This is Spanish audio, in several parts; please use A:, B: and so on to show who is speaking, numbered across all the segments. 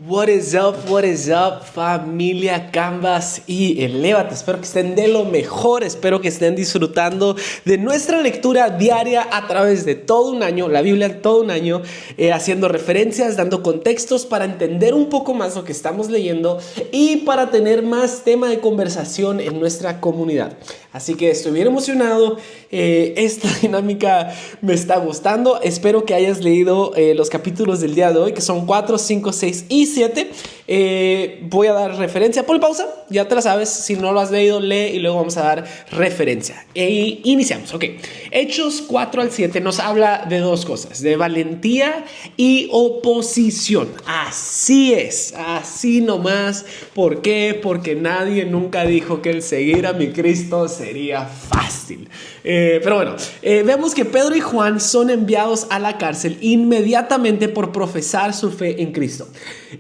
A: What is up, familia Canvas y Elévate? Espero que estén de lo mejor, espero que estén disfrutando de nuestra lectura diaria a través de todo un año, la Biblia todo un año, haciendo referencias, dando contextos para entender un poco más lo que estamos leyendo y para tener más tema de conversación en nuestra comunidad. Así que estoy bien emocionado, esta dinámica me está gustando, espero que hayas leído los capítulos del día de hoy, que son 4, 5, 6 y 7. Voy a dar referencia. Pon pausa, ya te la sabes. Si no lo has leído, lee y luego vamos a dar referencia. Iniciamos. Ok. Hechos 4 al 7 nos habla de dos cosas: de valentía y oposición. Así es, así nomás. ¿Por qué? Porque nadie nunca dijo que el seguir a mi Cristo sería fácil. Pero bueno, vemos que Pedro y Juan son enviados a la cárcel inmediatamente por profesar su fe en Cristo.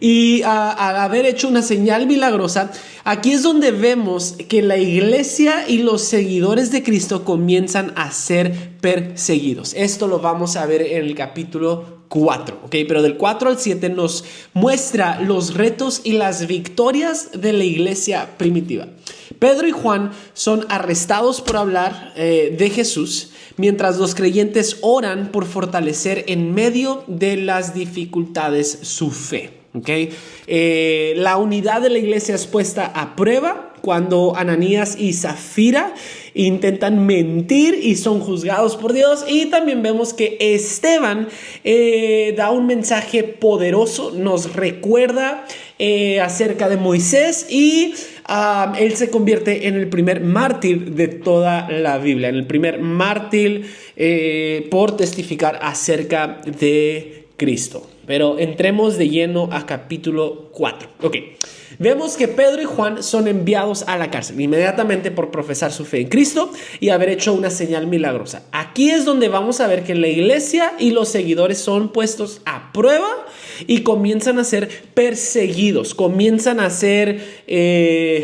A: Y al haber hecho una señal milagrosa, aquí es donde vemos que la iglesia y los seguidores de Cristo comienzan a ser perseguidos. Esto lo vamos a ver en el capítulo 4, ¿ok? Pero del 4 al 7 nos muestra los retos y las victorias de la iglesia primitiva. Pedro y Juan son arrestados por hablar de Jesús, mientras los creyentes oran por fortalecer en medio de las dificultades su fe. Okay. La unidad de la iglesia es puesta a prueba cuando Ananías y Zafira intentan mentir y son juzgados por Dios. Y también vemos que Esteban da un mensaje poderoso, nos recuerda acerca de Moisés y él se convierte en el primer mártir de toda la Biblia, en el primer mártir por testificar acerca de Cristo. Pero entremos de lleno a capítulo 4. Ok, vemos que Pedro y Juan son enviados a la cárcel inmediatamente por profesar su fe en Cristo y haber hecho una señal milagrosa. Aquí es donde vamos a ver que la iglesia y los seguidores son puestos a prueba y comienzan a ser perseguidos, comienzan a ser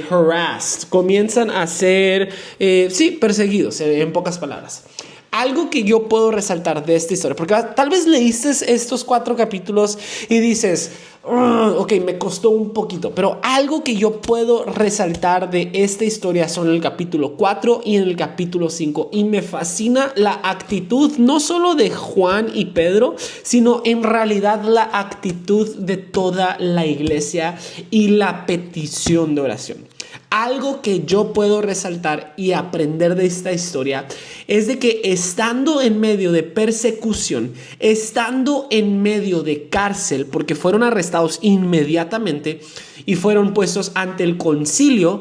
A: harassed, comienzan a ser, perseguidos, en pocas palabras. Algo que yo puedo resaltar de esta historia, porque tal vez leíste estos 4 capítulos y dices, ok, me costó un poquito, pero algo que yo puedo resaltar de esta historia son el capítulo 4 y en el capítulo 5, y me fascina la actitud no solo de Juan y Pedro, sino en realidad la actitud de toda la iglesia y la petición de oración. Algo que yo puedo resaltar y aprender de esta historia es de que estando en medio de persecución, estando en medio de cárcel, porque fueron arrestados inmediatamente y fueron puestos ante el concilio,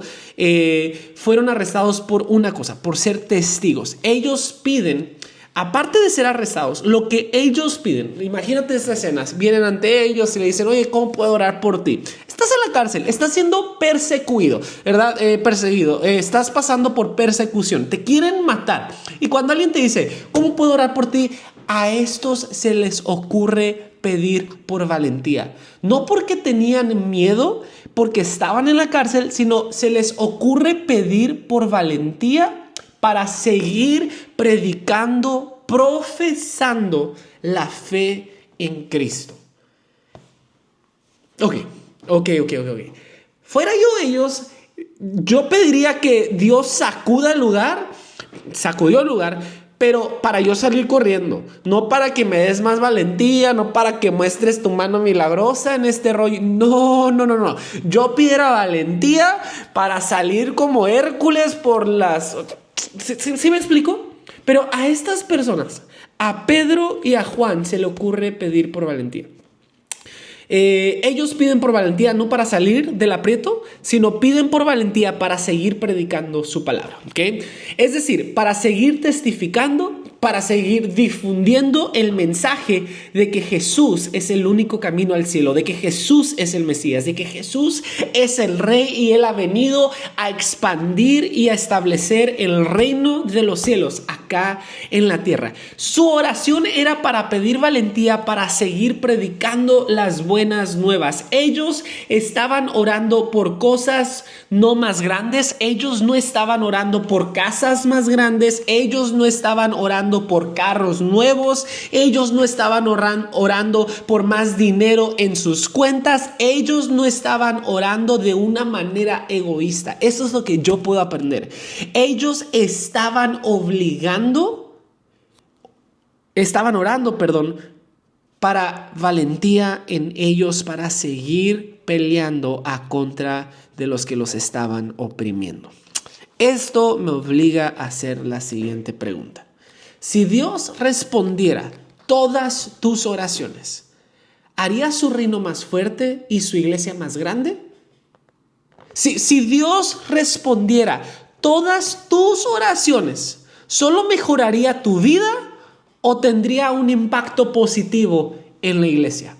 A: fueron arrestados por una cosa, por ser testigos. Ellos piden, aparte de ser arrestados, lo que ellos piden, imagínate estas escenas, vienen ante ellos y le dicen, oye, ¿cómo puedo orar por ti? Estás en la cárcel, estás siendo perseguido, ¿verdad? Perseguido, estás pasando por persecución, te quieren matar. Y cuando alguien te dice, ¿cómo puedo orar por ti? A estos se les ocurre pedir por valentía. No porque tenían miedo, porque estaban en la cárcel, sino se les ocurre pedir por valentía para seguir predicando, profesando la fe en Cristo. Ok. Fuera yo ellos, yo pediría que Dios sacudió el lugar, pero para yo salir corriendo, no para que me des más valentía, no para que muestres tu mano milagrosa en este rollo. No. Yo pidiera valentía para salir como Hércules por las... ¿Sí me explico? Pero a estas personas, a Pedro y a Juan, se le ocurre pedir por valentía. Ellos piden por valentía no para salir del aprieto, sino piden por valentía para seguir predicando su palabra, ¿okay? Es decir, para seguir testificando, para seguir difundiendo el mensaje de que Jesús es el único camino al cielo, de que Jesús es el Mesías, de que Jesús es el Rey y Él ha venido a expandir y a establecer el reino de los cielos acá en la tierra. Su oración era para pedir valentía para seguir predicando las buenas nuevas. Ellos estaban orando por cosas no más grandes, ellos no estaban orando por casas más grandes, ellos no estaban orando orando por carros nuevos, ellos no estaban orando por más dinero en sus cuentas, ellos no estaban orando de una manera egoísta. Eso es lo que yo puedo aprender. Ellos estaban orando, para valentía en ellos, para seguir peleando a contra de los que los estaban oprimiendo. Esto me obliga a hacer la siguiente pregunta. Si Dios respondiera todas tus oraciones, ¿haría su reino más fuerte y su iglesia más grande? Si Dios respondiera todas tus oraciones, ¿solo mejoraría tu vida o tendría un impacto positivo en la iglesia?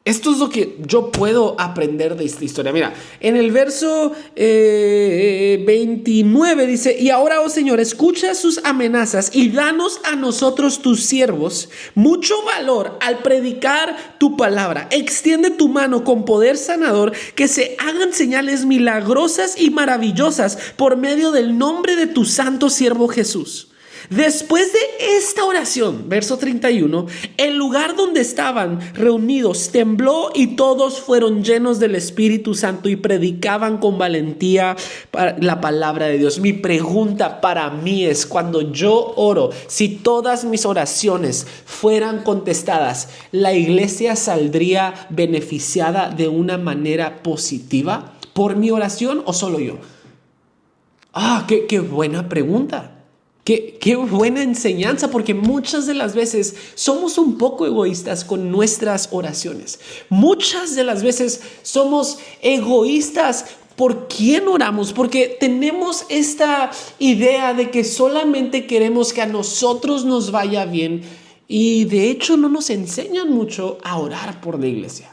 A: Esto es lo que yo puedo aprender de esta historia. Mira, en el verso 29 dice: y ahora, oh Señor, escucha sus amenazas y danos a nosotros, tus siervos, mucho valor al predicar tu palabra. Extiende tu mano con poder sanador, que se hagan señales milagrosas y maravillosas por medio del nombre de tu santo siervo Jesús. Después de esta oración, verso 31, el lugar donde estaban reunidos tembló y todos fueron llenos del Espíritu Santo y predicaban con valentía la palabra de Dios. Mi pregunta para mí es, cuando yo oro, si todas mis oraciones fueran contestadas, ¿la iglesia saldría beneficiada de una manera positiva por mi oración o solo yo? Qué buena pregunta. Qué buena enseñanza, porque muchas de las veces somos un poco egoístas con nuestras oraciones. Muchas de las veces somos egoístas por quién oramos, porque tenemos esta idea de que solamente queremos que a nosotros nos vaya bien y de hecho no nos enseñan mucho a orar por la iglesia.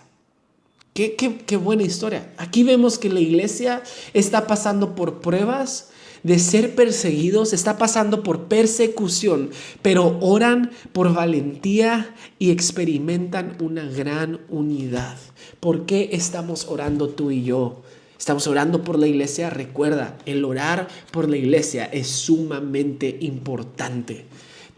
A: Qué buena historia. Aquí vemos que la iglesia está pasando por pruebas de ser perseguidos, está pasando por persecución, pero oran por valentía y experimentan una gran unidad. ¿Por qué estamos orando tú y yo? Estamos orando por la iglesia. Recuerda, el orar por la iglesia es sumamente importante.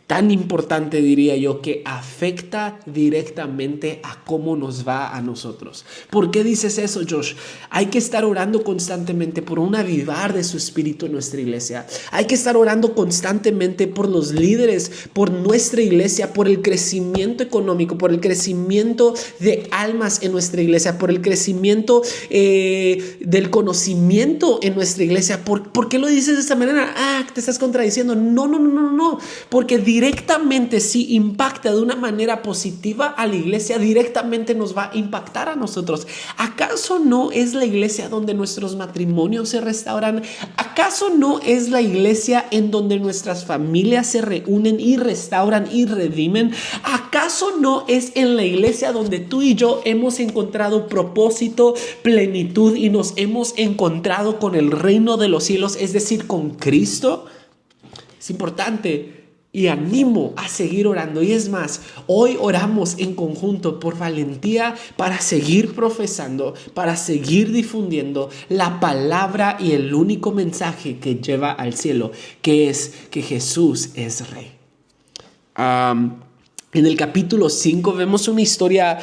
A: Tan importante, diría yo, que afecta directamente a cómo nos va a nosotros. ¿Por qué dices eso, Josh? Hay que estar orando constantemente por un avivar de su espíritu en nuestra iglesia. Hay que estar orando constantemente por los líderes, por nuestra iglesia, por el crecimiento económico, por el crecimiento de almas en nuestra iglesia, por el crecimiento del conocimiento en nuestra iglesia. ¿Por qué lo dices de esta manera? Te estás contradiciendo. No. Porque directamente, si impacta de una manera positiva a la iglesia, directamente nos va a impactar a nosotros. ¿Acaso no es la iglesia donde nuestros matrimonios se restauran? ¿Acaso no es la iglesia en donde nuestras familias se reúnen y restauran y redimen? ¿Acaso no es en la iglesia donde tú y yo hemos encontrado propósito, plenitud y nos hemos encontrado con el reino de los cielos, es decir, con Cristo? Es importante. Y animo a seguir orando. Y es más, hoy oramos en conjunto por valentía para seguir profesando, para seguir difundiendo la palabra y el único mensaje que lleva al cielo, que es que Jesús es Rey. En el capítulo 5 vemos una historia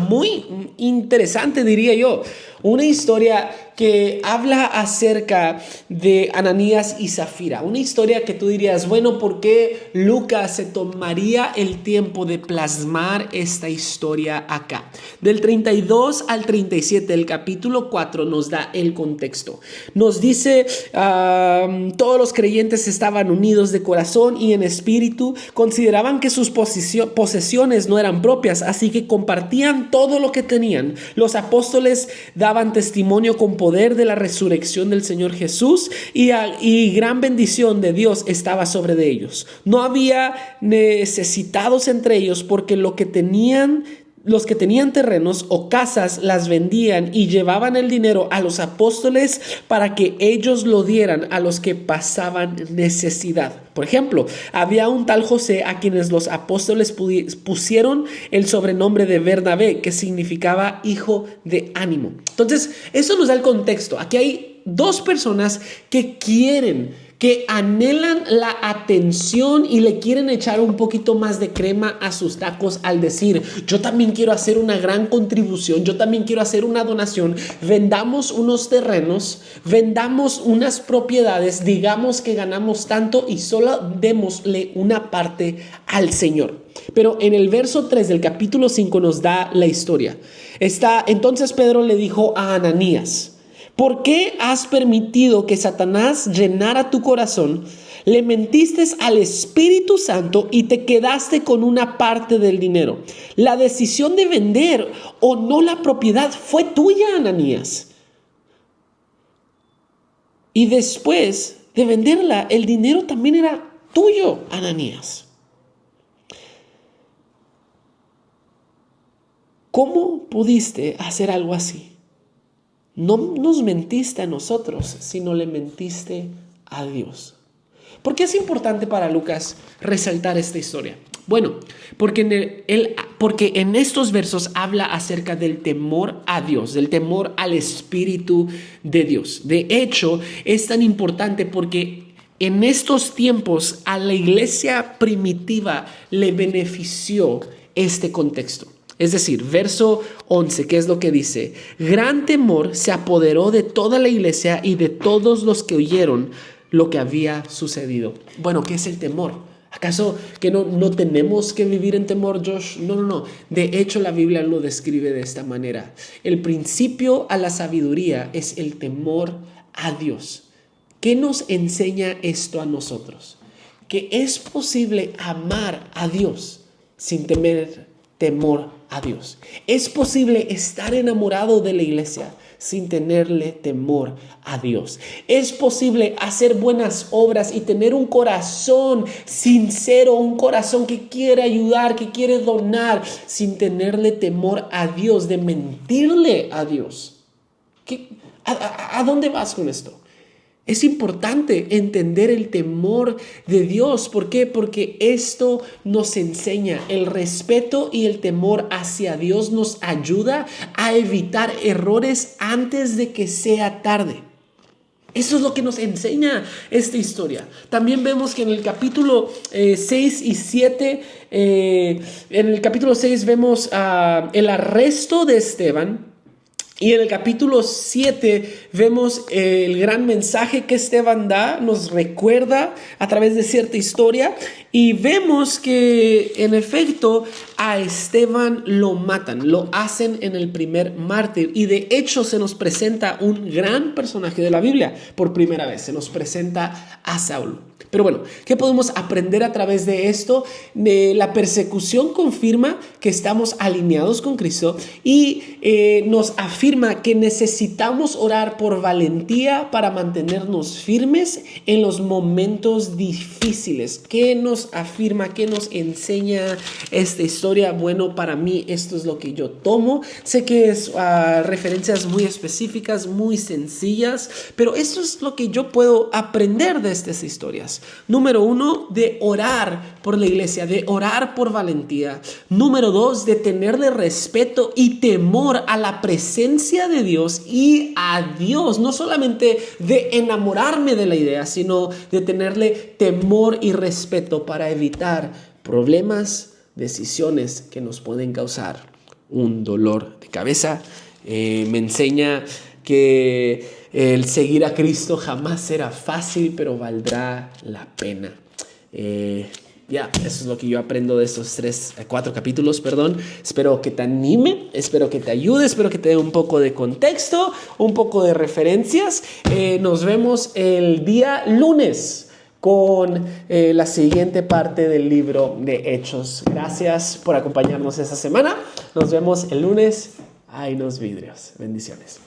A: muy interesante, diría yo. Una historia que habla acerca de Ananías y Zafira. Una historia que tú dirías, bueno, ¿por qué Lucas se tomaría el tiempo de plasmar esta historia acá? Del 32 al 37, el capítulo 4 nos da el contexto. Nos dice, todos los creyentes estaban unidos de corazón y en espíritu, consideraban que sus posesiones no eran propias, así que compartían todo lo que tenían. Los apóstoles daban testimonio con poder de la resurrección del Señor Jesús y gran bendición de Dios estaba sobre de ellos. No había necesitados entre ellos, porque los que tenían terrenos o casas las vendían y llevaban el dinero a los apóstoles para que ellos lo dieran a los que pasaban necesidad. Por ejemplo, había un tal José a quienes los apóstoles pusieron el sobrenombre de Bernabé, que significaba hijo de ánimo. Entonces, eso nos da el contexto. Aquí hay dos personas que quieren que anhelan la atención y le quieren echar un poquito más de crema a sus tacos al decir, yo también quiero hacer una gran contribución, yo también quiero hacer una donación, vendamos unos terrenos, vendamos unas propiedades, digamos que ganamos tanto y solo démosle una parte al Señor. Pero en el verso 3 del capítulo 5 nos da la historia. Entonces Pedro le dijo a Ananías, ¿por qué has permitido que Satanás llenara tu corazón? Le mentiste al Espíritu Santo y te quedaste con una parte del dinero. La decisión de vender o no la propiedad fue tuya, Ananías. Y después de venderla, el dinero también era tuyo, Ananías. ¿Cómo pudiste hacer algo así? No nos mentiste a nosotros, sino le mentiste a Dios. ¿Por qué es importante para Lucas resaltar esta historia? Bueno, porque en estos versos habla acerca del temor a Dios, del temor al Espíritu de Dios. De hecho, es tan importante porque en estos tiempos a la iglesia primitiva le benefició este contexto. Es decir, verso 11, ¿qué es lo que dice? Gran temor se apoderó de toda la iglesia y de todos los que oyeron lo que había sucedido. Bueno, ¿qué es el temor? ¿Acaso que no tenemos que vivir en temor, Josh? No. De hecho, la Biblia lo describe de esta manera. El principio a la sabiduría es el temor a Dios. ¿Qué nos enseña esto a nosotros? Que es posible amar a Dios sin temer temor a Dios. Es posible estar enamorado de la iglesia sin tenerle temor a Dios. Es posible hacer buenas obras y tener un corazón sincero, un corazón que quiere ayudar, que quiere donar, sin tenerle temor a Dios, de mentirle a Dios. ¿A dónde vas con esto? Es importante entender el temor de Dios. ¿Por qué? Porque esto nos enseña el respeto y el temor hacia Dios nos ayuda a evitar errores antes de que sea tarde. Eso es lo que nos enseña esta historia. También vemos que en el capítulo 6 y 7, en el capítulo 6 vemos el arresto de Esteban. Y en el capítulo 7 vemos el gran mensaje que Esteban da, nos recuerda a través de cierta historia y vemos que en efecto a Esteban lo matan, lo hacen en el primer mártir y de hecho se nos presenta un gran personaje de la Biblia por primera vez, se nos presenta a Saulo. Pero bueno, ¿qué podemos aprender a través de esto? La persecución confirma que estamos alineados con Cristo y nos afirma que necesitamos orar por valentía para mantenernos firmes en los momentos difíciles. ¿Qué nos afirma? ¿Qué nos enseña esta historia? Bueno, para mí esto es lo que yo tomo. Sé que es referencias muy específicas, muy sencillas, pero esto es lo que yo puedo aprender de estas historias. Número 1, de orar por la iglesia, de orar por valentía. Número 2, de tenerle respeto y temor a la presencia de Dios y a Dios. No solamente de enamorarme de la idea, sino de tenerle temor y respeto para evitar problemas, decisiones que nos pueden causar un dolor de cabeza. Me enseña que el seguir a Cristo jamás será fácil, pero valdrá la pena. Eso es lo que yo aprendo de estos 4 capítulos, Espero que te anime, espero que te ayude, espero que te dé un poco de contexto, un poco de referencias. Nos vemos el día lunes con la siguiente parte del libro de Hechos. Gracias por acompañarnos esta semana. Nos vemos el lunes. Hay unos vidrios. Bendiciones.